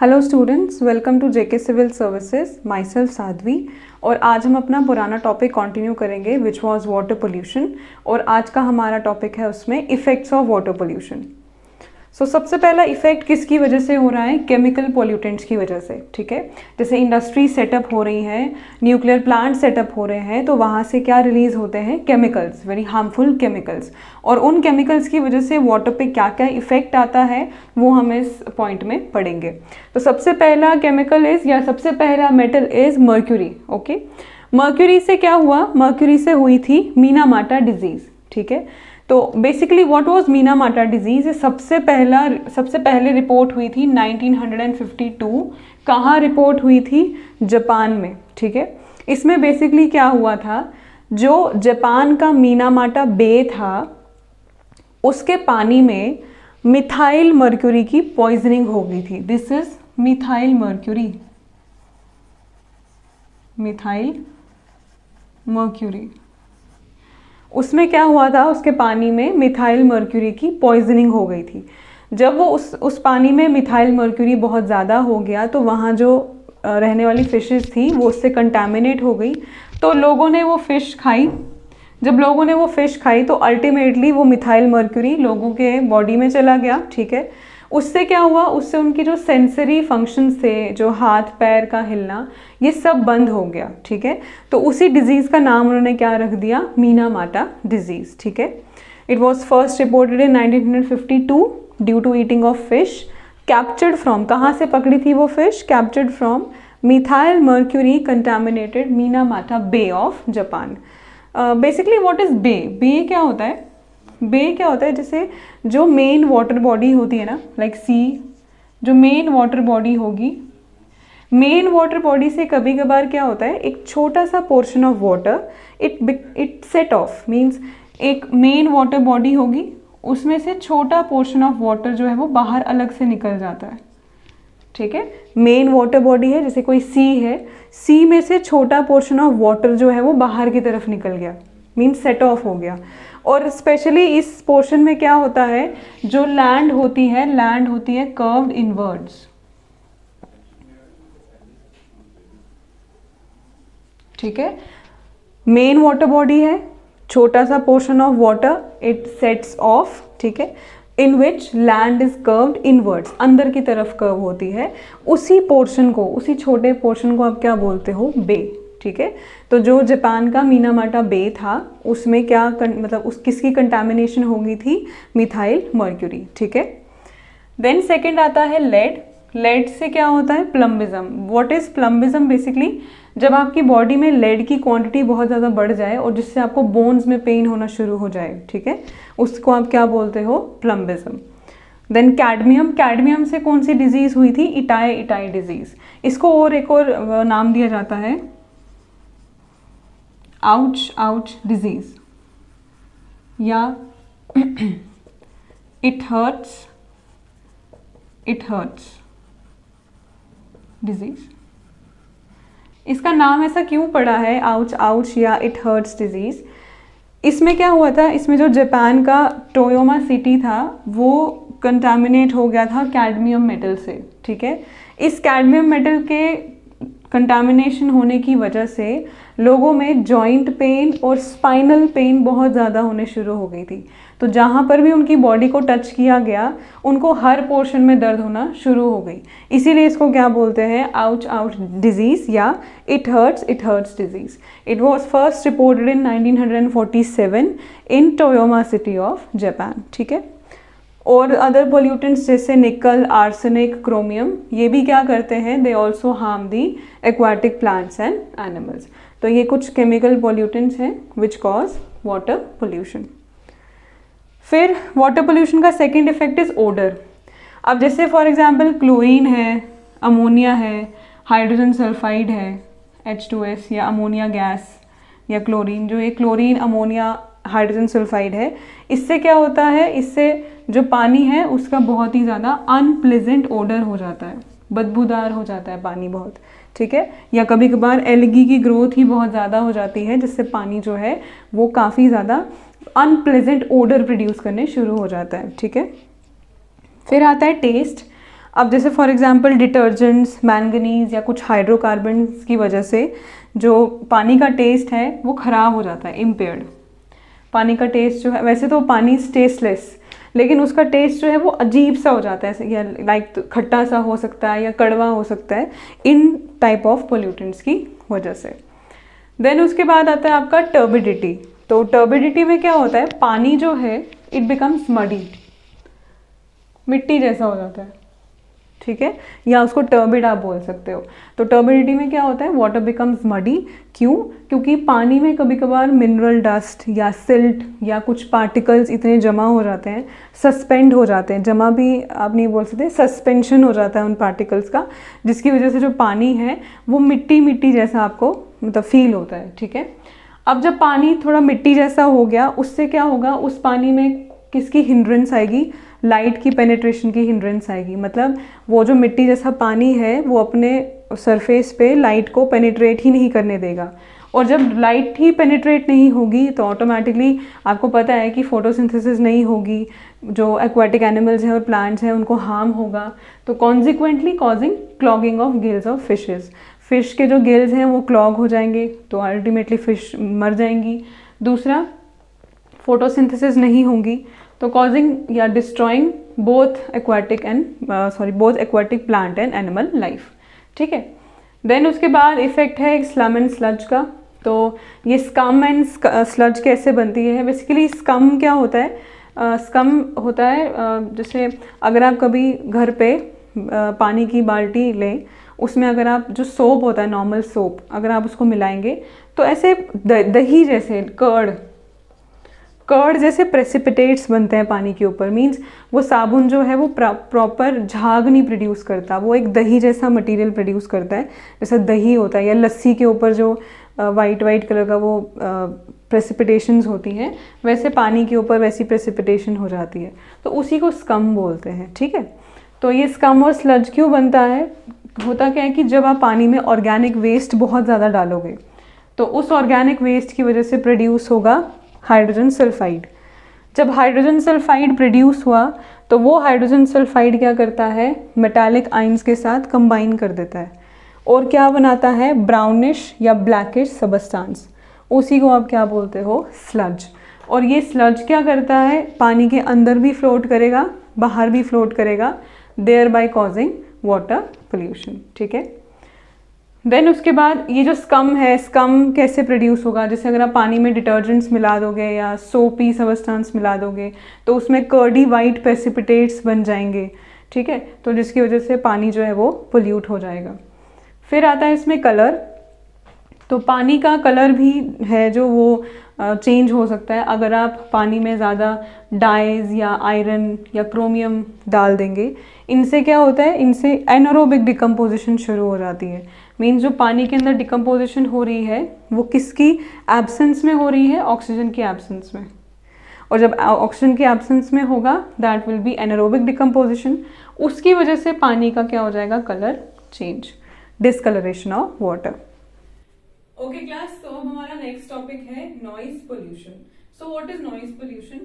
Hello students, welcome to JK civil services. Myself Sadhvi. और आज हम अपना पुराना टॉपिक कंटिन्यू करेंगे विच वाज वाटर पोल्यूशन। और आज का हमारा टॉपिक है उसमें इफ़ेक्ट्स ऑफ वाटर पोल्यूशन। सो सबसे पहला इफेक्ट किसकी वजह से हो रहा है? केमिकल पोल्यूटेंट्स की वजह से। ठीक है, जैसे इंडस्ट्री सेटअप हो रही हैं, न्यूक्लियर प्लांट सेटअप हो रहे हैं, तो वहाँ से क्या रिलीज होते हैं? Chemicals, very harmful chemicals. और उन केमिकल्स की वजह से वाटर पे क्या क्या इफेक्ट आता है वो हम इस पॉइंट में पढ़ेंगे। तो सबसे पहला केमिकल इज या सबसे पहला metal is mercury. Okay, mercury से क्या हुआ? मर्क्यूरी से हुई थी मीनामाटा डिजीज। ठीक है, तो basically what was Minamata disease? सबसे पहले रिपोर्ट हुई थी 1952। कहाँ रिपोर्ट हुई थी? जापान में। ठीक है, इसमें बेसिकली क्या हुआ था, जो जापान का मीनामाटा बे था उसके पानी में मिथाइल मर्क्यूरी की पॉइजनिंग हो गई थी। This is methyl mercury, methyl mercury. उसमें क्या हुआ था? उसके पानी में मिथाइल मर्क्यूरी की पॉइजनिंग हो गई थी। जब वो उस पानी में मिथाइल मर्क्यूरी बहुत ज़्यादा हो गया तो वहाँ जो रहने वाली फिशेस थी वो उससे कंटामिनेट हो गई। तो लोगों ने वो फ़िश खाई। जब लोगों ने वो फ़िश खाई तो अल्टीमेटली वो मिथाइल मर्क्यूरी लोगों के बॉडी में चला गया। ठीक है, उससे क्या हुआ? उससे उनकी जो सेंसरी फंक्शंस थे, जो हाथ पैर का हिलना, ये सब बंद हो गया। ठीक है, तो उसी डिजीज़ का नाम उन्होंने क्या रख दिया? Minamata disease. ठीक है, it was first reported in 1952 due to eating of fish captured from, कहाँ से पकड़ी थी वो फिश? Captured from methyl mercury contaminated Minamata bay of Japan. Basically what is bay? Bay क्या होता है? बे क्या होता है? जैसे जो मेन वाटर बॉडी होती है ना, लाइक सी, जो मेन वाटर बॉडी होगी, मेन वाटर बॉडी से कभी कभार क्या होता है, एक छोटा सा portion of water it set of, means एक मेन वाटर बॉडी होगी, उसमें से छोटा पोर्शन ऑफ वाटर जो है वो बाहर अलग से निकल जाता है। ठीक है, मेन वाटर बॉडी है, जैसे कोई सी है, सी में से छोटा पोर्शन ऑफ वाटर जो है वो बाहर की तरफ निकल गया, मीन्स सेट ऑफ हो गया। और स्पेशली इस पोर्शन में क्या होता है, जो लैंड होती है कर्व्ड इनवर्ड्स। ठीक है, मेन वाटर बॉडी है, छोटा सा portion of water it sets of. ठीक है, इन विच लैंड इज कर्व्ड इनवर्ड्स, अंदर की तरफ कर्व होती है। उसी पोर्शन को, उसी छोटे पोर्शन को आप क्या बोलते हो? बे। ठीक है, तो जो जापान का मीनामाटा बे था उसमें क्या मतलब उस किसकी कंटामिनेशन हो गई थी? Methyl mercury. ठीक है, देन सेकंड आता है लेड। लेड से क्या होता है? Plumbism. What is plumbism? Basically जब आपकी बॉडी में लेड की क्वांटिटी बहुत ज़्यादा बढ़ जाए और जिससे आपको बोन्स में पेन होना शुरू हो जाए, ठीक है, उसको आप क्या बोलते हो? प्लम्बिज्म। Then cadmium. कैडमियम से कौन सी डिजीज़ हुई थी? Itai disease. इसको और एक और नाम दिया जाता है आउच डिजीज़ या इट हर्ट्स डिजीज़। इसका नाम ऐसा क्यों पड़ा है, आउच या इट हर्ट्स डिजीज़? इसमें क्या हुआ था, इसमें जो जापान का टोयोमा सिटी था वो कंटामिनेट हो गया था कैडमियम मेटल से। ठीक है, इस कैडमियम मेटल के कंटामिनेशन होने की वजह से लोगों में जॉइंट पेन और स्पाइनल पेन बहुत ज़्यादा होने शुरू हो गई थी। तो जहाँ पर भी उनकी बॉडी को टच किया गया उनको हर पोर्शन में दर्द होना शुरू हो गई। इसीलिए इसको क्या बोलते हैं? आउच डिजीज़ या it hurts disease. It was first reported in 1947 in Toyama city of Japan. ठीक है, और अदर पोल्यूटेंट्स जैसे निकल, आर्सेनिक, क्रोमियम, ये भी क्या करते हैं? They also harm the aquatic plants and animals. तो ये कुछ केमिकल पोल्यूटेंट्स हैं विच कॉज वाटर पोल्यूशन। फिर वाटर पोल्यूशन का सेकेंड इफेक्ट इज ओडर। अब जैसे फॉर एग्जाम्पल क्लोरीन है, अमोनिया है, हाइड्रोजन सल्फाइड है, H2S, या अमोनिया गैस या क्लोरीन, जो ये क्लोरीन, अमोनिया, हाइड्रोजन सल्फाइड है, इससे क्या होता है? इससे जो पानी है उसका बहुत ही ज़्यादा अनप्लेजेंट ओडर हो जाता है, बदबूदार हो जाता है पानी बहुत। ठीक है, या कभी कभार एल्गी की ग्रोथ ही बहुत ज़्यादा हो जाती है जिससे पानी जो है वो काफ़ी ज़्यादा अनप्लेजेंट ओडर प्रोड्यूस करने शुरू हो जाता है। ठीक है, फिर आता है टेस्ट। अब जैसे फॉर एग्जांपल डिटर्जेंट्स, मैंगनीज या कुछ हाइड्रोकार्बन्स की वजह से जो पानी का टेस्ट है वो ख़राब हो जाता है, इम्पेयर्ड। पानी का टेस्ट जो है, वैसे तो पानी टेस्टलेस, लेकिन उसका टेस्ट जो है वो अजीब सा हो जाता है, या लाइक खट्टा सा हो सकता है या कड़वा हो सकता है, इन टाइप ऑफ पोल्यूटेंट्स की वजह से। देन उसके बाद आता है आपका टर्बिडिटी। तो टर्बिडिटी में क्या होता है, पानी जो है इट बिकम्स मडी, मिट्टी जैसा हो जाता है, ठीक है, या उसको टर्बिड आप बोल सकते हो। तो टर्बिडिटी में क्या होता है, वाटर बिकम्स मडी। क्यों? क्योंकि पानी में कभी कभार मिनरल डस्ट या सिल्ट या कुछ पार्टिकल्स इतने जमा हो जाते हैं, सस्पेंड हो जाते हैं, जमा भी आप नहीं बोल सकते, सस्पेंशन हो जाता है उन पार्टिकल्स का, जिसकी वजह से जो पानी है वो मिट्टी मिट्टी जैसा आपको मतलब फील होता है, ठीक है। अब जब पानी थोड़ा मिट्टी जैसा हो गया, उससे क्या होगा, उस पानी में किसकी हिंड्रेंस आएगी, लाइट की पेनिट्रेशन की हिंड्रेंस आएगी। मतलब वो जो मिट्टी जैसा पानी है वो अपने सरफेस पे लाइट को पेनिट्रेट ही नहीं करने देगा, और जब लाइट ही पेनिट्रेट नहीं होगी तो ऑटोमेटिकली आपको पता है कि फोटोसिंथेसिस नहीं होगी, जो एक्वाटिक एनिमल्स हैं और प्लांट्स हैं उनको हार्म होगा, तो consequently causing clogging of gills of fishes. Fish के जो गिल्स हैं वो क्लॉग हो जाएंगे, तो अल्टीमेटली फिश मर जाएंगी। दूसरा, फोटोसिंथेसिस नहीं होगी, तो कॉजिंग या destroying both aquatic plant and animal life, ठीक है। देन उसके बाद इफेक्ट है स्लम एंड स्लज का। तो ये स्कम एंड स्लज कैसे बनती है, बेसिकली स्कम क्या होता है, स्कम होता है जैसे अगर आप कभी घर पे पानी की बाल्टी लें, उसमें अगर आप जो सोप होता है, नॉर्मल सोप, अगर आप उसको मिलाएंगे तो ऐसे दही जैसे कर्ड जैसे प्रेसिपिटेट्स बनते हैं पानी के ऊपर। मींस वो साबुन जो है वो प्रॉपर झाग नहीं प्रोड्यूस करता, वो एक दही जैसा मटेरियल प्रोड्यूस करता है, जैसा दही होता है, या लस्सी के ऊपर जो वाइट कलर का वो प्रेसिपिटेशंस होती हैं, वैसे पानी के ऊपर वैसी प्रेसिपिटेशन हो जाती है, तो उसी को स्कम बोलते हैं, ठीक है। तो ये स्कम और स्लज क्यों बनता है, होता क्या है कि जब आप पानी में ऑर्गेनिक वेस्ट बहुत ज़्यादा डालोगे तो उस ऑर्गेनिक वेस्ट की वजह से प्रोड्यूस होगा हाइड्रोजन सल्फाइड। जब हाइड्रोजन सल्फाइड प्रोड्यूस हुआ तो वो हाइड्रोजन सल्फाइड क्या करता है, मेटालिक आयंस के साथ कंबाइन कर देता है और क्या बनाता है, ब्राउनिश या ब्लैकिश सबस्टांस, उसी को आप क्या बोलते हो, स्लज। और ये स्लज क्या करता है, पानी के अंदर भी फ्लोट करेगा, बाहर भी फ्लोट करेगा, thereby causing water pollution, ठीक है। देन उसके बाद ये जो स्कम है, स्कम कैसे प्रोड्यूस होगा, जैसे अगर आप पानी में डिटर्जेंट्स मिला दोगे या सोपी सबस्टेंस मिला दोगे तो उसमें कर्डी वाइट प्रेसिपिटेट्स बन जाएंगे, ठीक है, तो जिसकी वजह से पानी जो है वो पोल्यूट हो जाएगा। फिर आता है इसमें कलर। तो पानी का कलर भी है जो वो चेंज हो सकता है अगर आप पानी में ज़्यादा डाइज या आयरन या क्रोमियम डाल देंगे। इनसे क्या होता है, इनसे एनारोबिक डिकम्पोजिशन शुरू हो जाती है। मीन्स जो पानी के अंदर डिकम्पोजिशन हो रही है वो किसकी एब्सेंस में हो रही है, ऑक्सीजन की एब्सेंस में, और जब ऑक्सीजन की एब्सेंस में होगा that will be anaerobic decomposition, उसकी वजह से पानी का क्या हो जाएगा, colour change, discolouration of water. Okay class, तो अब हमारा नेक्स्ट टॉपिक है noise pollution. So what is noise pollution?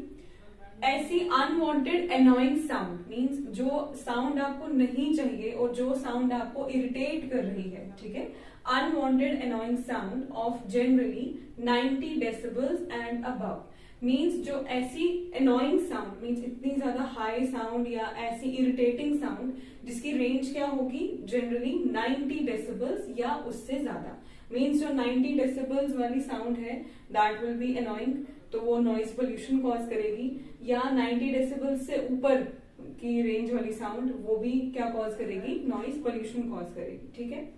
ऐसी अनवांटेड एनोइंग साउंड, मींस जो साउंड आपको नहीं चाहिए और जो साउंड आपको इरिटेट कर रही है, ठीक है, unwanted annoying sound of generally 90 decibels and above. Means जो ऐसी एनोइंग साउंड, मींस इतनी ज्यादा हाई साउंड या ऐसी इरिटेटिंग साउंड जिसकी रेंज क्या होगी, जनरली 90 डेसिबल्स या उससे ज्यादा। मीन्स जो 90 डेसिबल्स वाली साउंड है दैट विल बी अनोइंग, तो वो नॉइज पोल्यूशन कॉज करेगी, या 90 डेसिबल्स से ऊपर की रेंज वाली साउंड वो भी क्या कॉज करेगी, नॉइज पोल्यूशन कॉज करेगी, ठीक है।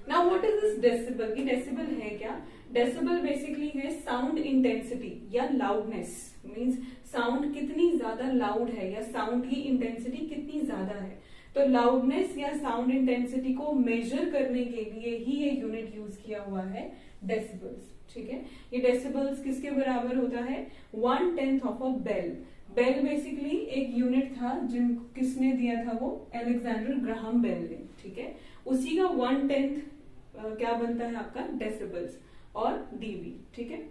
Now what is this decibel? की डेसिबल है क्या? डेसिबल बेसिकली है साउंड इंटेंसिटी या लाउडनेस, मीन्स साउंड कितनी ज्यादा लाउड है या साउंड की इंटेंसिटी कितनी ज्यादा है। तो लाउडनेस या साउंड इंटेंसिटी को मेजर करने के लिए ही ये यूनिट यूज किया हुआ है डेसिबल्स, ठीक है। ये डेसिबल्स किसके बराबर होता है, 1/10 of a bel. Bel basically एक यूनिट था किसने दिया था, वो अलेक्जेंडर ग्राहम बेल ने, ठीक है, उसी का 1/10 क्या बनता है आपका, डेसिबल्स और डीबी, ठीक है।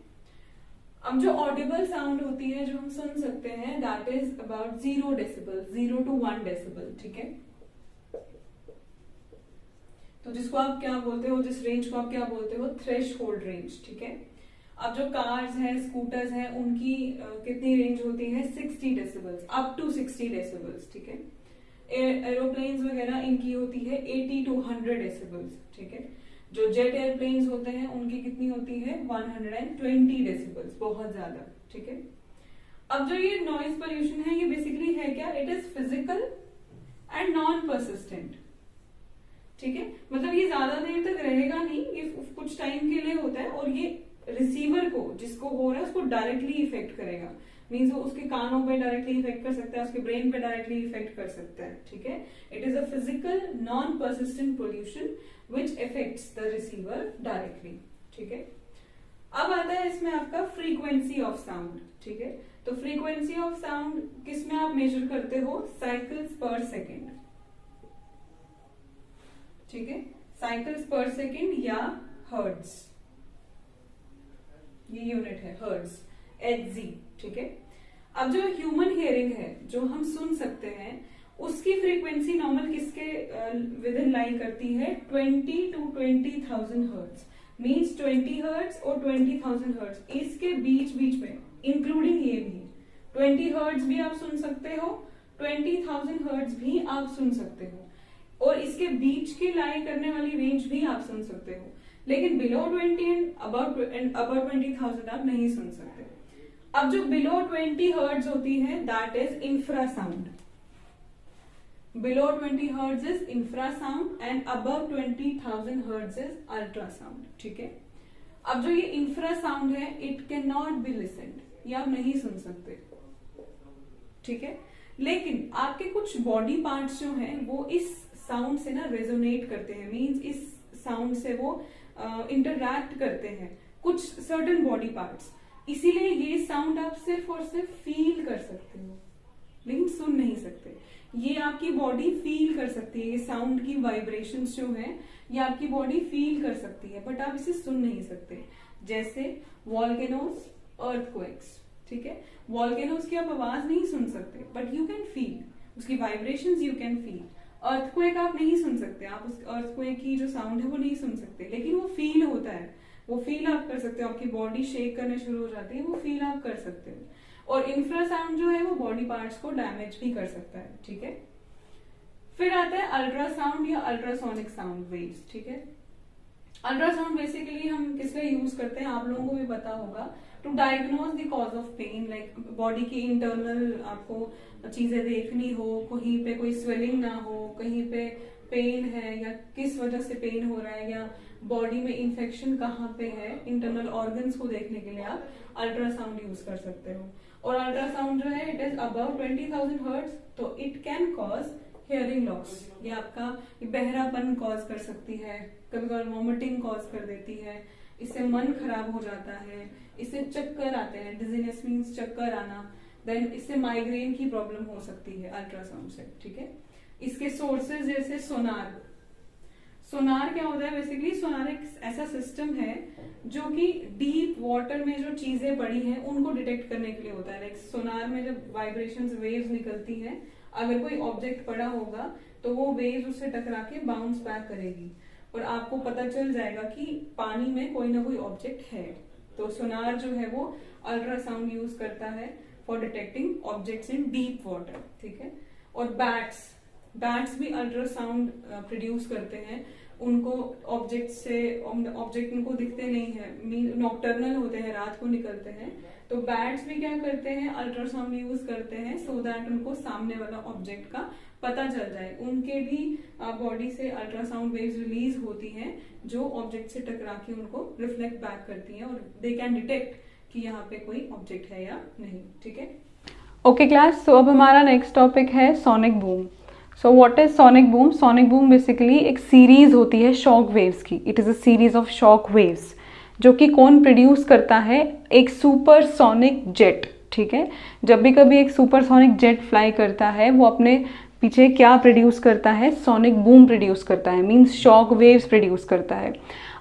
अब जो ऑडिबल साउंड होती है जो हम सुन सकते हैं that is about 0 decibel, 0 to 1 decibel, ठीक है। तो जिसको आप क्या बोलते हो, जिस रेंज को आप क्या बोलते हो, थ्रेश होल्ड रेंज, ठीक है। अब जो कार्स हैं, स्कूटर्स हैं, उनकी कितनी रेंज होती है, 60 डेसिबल्स, अप टू 60 डेसिबल्स, ठीक है। एरोप्लेन्स वगैरह इनकी होती है 80 to 100 डेसिबल्स, ठीक है। जो जेट एयरप्लेन्स होते हैं उनकी कितनी होती है, 120 डेसिबल्स, बहुत ज्यादा, ठीक है। अब जो ये नॉइज पोल्यूशन है ये बेसिकली है क्या, it is physical and non persistent, ठीक है। मतलब ये ज्यादा देर तक रहेगा नहीं, ये कुछ टाइम के लिए होता है और ये रिसीवर को, जिसको हो रहा है उसको डायरेक्टली इफेक्ट करेगा। मीन्स वो उसके कानों पे डायरेक्टली इफेक्ट कर सकता है, उसके ब्रेन पे डायरेक्टली इफेक्ट कर सकता है, ठीक है। It is a physical non persistent pollution which effects the receiver directly, ठीक है। अब आता है इसमें आपका फ्रीक्वेंसी ऑफ साउंड, ठीक है। तो फ्रीक्वेंसी ऑफ साउंड किस में आप मेजर करते हो, साइकिल्स पर सेकेंड, ठीक है। साइकिल्स पर सेकेंड या हर्ट्ज, ये यूनिट है हर्ट्ज, Hz, ठीक है। अब जो ह्यूमन हियरिंग है, जो हम सुन सकते हैं, उसकी फ्रीक्वेंसी नॉर्मल किसके विद इन लाई करती है, 20 to 20,000 हर्ट्ज। मीन्स 20 हर्ट्ज और 20,000 हर्ट्ज, इसके बीच बीच में इंक्लूडिंग ये भी 20 हर्ट्ज भी आप सुन सकते हो, 20,000 हर्ट्ज भी आप सुन सकते हो, और इसके बीच की लाई करने वाली रेंज भी आप सुन सकते हो। लेकिन बिलो 20 एंड अबाउट 20,000 आप नहीं सुन सकते। अब जो बिलो 20 हर्ट्ज होती है that is infrasound, below 20 hertz is infrasound and above 20,000 hertz is ultrasound, ठीक है। अब जो ये इंफ्रासाउंड है it can not be listened, ये आप नहीं सुन सकते, ठीक है। लेकिन आपके कुछ बॉडी पार्ट्स जो हैं वो इस साउंड से ना रेजोनेट करते हैं, मींस इस साउंड से वो इंटरैक्ट करते हैं, कुछ सर्टेन बॉडी पार्ट्स, इसीलिए ये साउंड आप सिर्फ और सिर्फ फील कर सकते हो लेकिन सुन नहीं सकते। ये आपकी बॉडी फील कर सकती है, ये साउंड की वाइब्रेशंस जो है ये आपकी बॉडी फील कर सकती है, बट आप इसे सुन नहीं सकते। जैसे वॉल्केनोज, अर्थक्वेक्स, ठीक है। वॉल्केनोज की आप आवाज नहीं सुन सकते बट यू कैन फील, उसकी vibrations you can feel. Earthquake आप नहीं सुन सकते, आप उस अर्थक्वेक की जो साउंड है वो नहीं सुन सकते, लेकिन वो फील होता है, वो फील आप कर सकते हो, आपकी बॉडी शेक करने शुरू हो जाती है, वो फील आप कर सकते हो। और इंफ्रासाउंड जो है वो बॉडी पार्ट्स को डैमेज भी कर सकता है, ठीक है। फिर आता है अल्ट्रासाउंड या अल्ट्रासोनिक साउंड वेव्स, ठीक है। अल्ट्रासाउंड बेसिकली हम किस लिए यूज करते हैं, आप लोगों को भी पता होगा, to diagnose the cause of pain, like body की इंटरनल आपको चीजें देखनी हो, कहीं पे कोई स्वेलिंग ना हो, कहीं पे पेन है या किस वजह से पेन हो रहा है, या बॉडी में इंफेक्शन कहाँ पे है, इंटरनल ऑर्गन्स को देखने के लिए आप अल्ट्रासाउंड यूज कर सकते हो। और अल्ट्रासाउंड जो है इट इज अबव 20,000 हर्ट्ज, तो it can cause hearing loss, ये आपका बहरापन कॉज कर सकती है, कभी कभी वॉमिटिंग कॉज कर देती है, इससे मन खराब हो जाता है, इससे चक्कर आते हैं, डिजीनेस मीन्स चक्कर आना, देन इससे माइग्रेन की प्रॉब्लम हो सकती है अल्ट्रासाउंड से, ठीक है। इसके सोर्सेज जैसे सोनार, सोनार क्या होता है, बेसिकली सोनार एक ऐसा सिस्टम है जो कि डीप वाटर में जो चीजें पड़ी हैं उनको डिटेक्ट करने के लिए होता है। लाइक सोनार में जब वाइब्रेशंस, वेव्स निकलती हैं, अगर कोई ऑब्जेक्ट पड़ा होगा तो वो वेव्स उससे टकरा के बाउंस बैक करेगी और आपको पता चल जाएगा कि पानी में कोई ना कोई ऑब्जेक्ट है। तो सोनार जो है वो अल्ट्रासाउंड यूज करता है for detecting objects in deep water, ठीक है। और बैट्स भी अल्ट्रासाउंड प्रोड्यूस करते हैं, उनको ऑब्जेक्ट उनको दिखते नहीं है, नॉक्टर्नल होते हैं, रात को निकलते हैं, तो बैट्स भी क्या करते हैं, अल्ट्रासाउंड यूज करते हैं सो दैट उनको सामने वाला ऑब्जेक्ट का पता चल जाए। उनके भी बॉडी से अल्ट्रासाउंड वेव्स रिलीज होती हैं जो ऑब्जेक्ट से टकरा के उनको रिफ्लेक्ट बैक करती हैं और दे कैन डिटेक्ट कि यहाँ पे कोई ऑब्जेक्ट है या नहीं, ठीक है। ओके क्लास, सो अब हमारा नेक्स्ट टॉपिक है sonic boom. So what is sonic boom? Sonic boom basically एक सीरीज होती है शॉक वेव्स की। It is a series of shock waves जो कि कौन प्रोड्यूस करता है, एक सुपरसोनिक जेट, ठीक है। जब भी कभी एक सुपरसोनिक जेट फ्लाई करता है वो अपने पीछे क्या प्रोड्यूस करता है, सोनिक बूम प्रोड्यूस करता है, मीन्स शॉक वेव्स प्रोड्यूस करता है।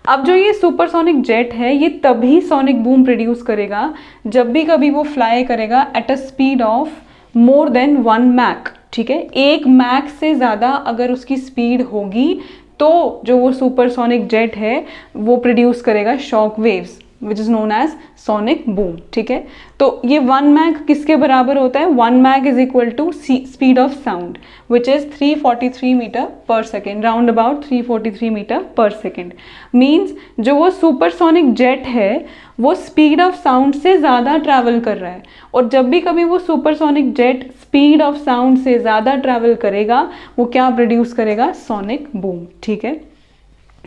अब जो ये सुपरसोनिक जेट है ये तभी सोनिक बूम प्रोड्यूस करेगा जब भी कभी वो फ्लाई करेगा at a speed of more than 1 mach, ठीक है। 1 मैक से ज़्यादा अगर उसकी स्पीड होगी तो जो वो सुपरसोनिक जेट है वो प्रोड्यूस करेगा shock waves which is known as sonic boom, ठीक है। तो ये 1 मैक किसके बराबर होता है? 1 mach is equal to speed of sound which is 343 metre per second, round about 343 metre per second. Means जो वो सुपरसोनिक जेट है वो स्पीड ऑफ साउंड से ज़्यादा ट्रैवल कर रहा है, और जब भी कभी वो supersonic jet speed of sound से ज़्यादा ट्रैवल करेगा वो क्या प्रोड्यूस करेगा? सोनिक बूम, ठीक है।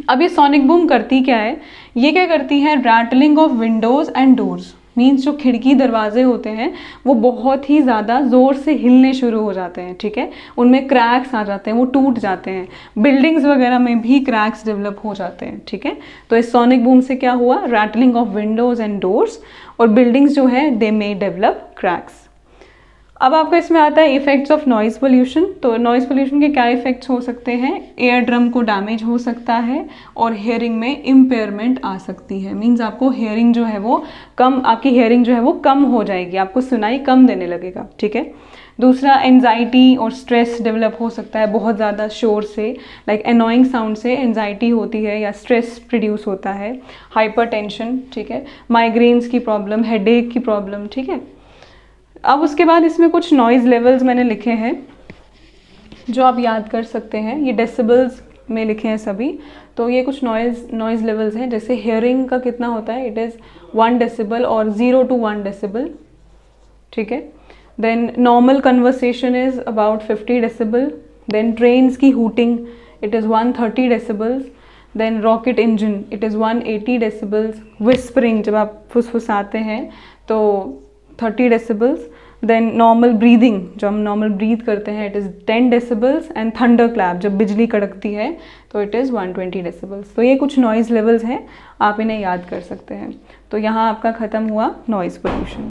अब ये सोनिक बूम करती क्या है? ये क्या करती है? Rattling of Windows and doors. Means जो खिड़की दरवाजे होते हैं वो बहुत ही ज़्यादा ज़ोर से हिलने शुरू हो जाते हैं, ठीक है। उनमें क्रैक्स आ जाते हैं, वो टूट जाते हैं। बिल्डिंग्स वगैरह में भी क्रैक्स डेवलप हो जाते हैं, ठीक है। तो इस सोनिक बूम से क्या हुआ? Rattling of Windows and doors, और बिल्डिंग्स जो है दे मे डेवलप क्रैक्स। अब आपका इसमें आता है इफेक्ट्स ऑफ नॉइज़ पोल्यूशन। तो नॉइज़ पोल्यूशन के क्या इफेक्ट्स हो सकते हैं? एयर ड्रम को डैमेज हो सकता है और हेयरिंग में इम्पेयरमेंट आ सकती है। मींस आपको हेयरिंग जो है वो कम, आपकी हेयरिंग जो है वो कम हो जाएगी, आपको सुनाई कम देने लगेगा, ठीक है। दूसरा, एंजाइटी और स्ट्रेस डेवलप हो सकता है बहुत ज़्यादा शोर से, लाइक एनोइंग साउंड से एंजाइटी होती है या स्ट्रेस प्रोड्यूस होता है। हाइपरटेंशन, ठीक है। माइग्रेन्स की प्रॉब्लम, हेडेक की प्रॉब्लम, ठीक है। अब उसके बाद इसमें कुछ नॉइज़ लेवल्स मैंने लिखे हैं जो आप याद कर सकते हैं। ये डेसिबल्स में लिखे हैं सभी। तो ये कुछ नॉइज़ लेवल्स हैं। जैसे हेयरिंग का कितना होता है? इट इज़ 1 डेसिबल और 0 to 1 डेसिबल, ठीक है। Then normal conversation is about 50 decibel. Then trains की hooting, it is 130 decibels. Then rocket engine, it is 180 decibels. Whispering, जब आप फुसफुसाते हैं तो 30 डेसिबल्स। देन नॉर्मल ब्रीदिंग, जो हम नॉर्मल ब्रीथ करते हैं, it is 10 decibels. And thunder clap, जब बिजली कड़कती है तो इट इज़ 120 डेसिबल्स। तो ये कुछ नॉइज़ लेवल्स हैं, आप इन्हें याद कर सकते हैं। तो यहाँ आपका ख़त्म हुआ नॉइज़ पोल्यूशन।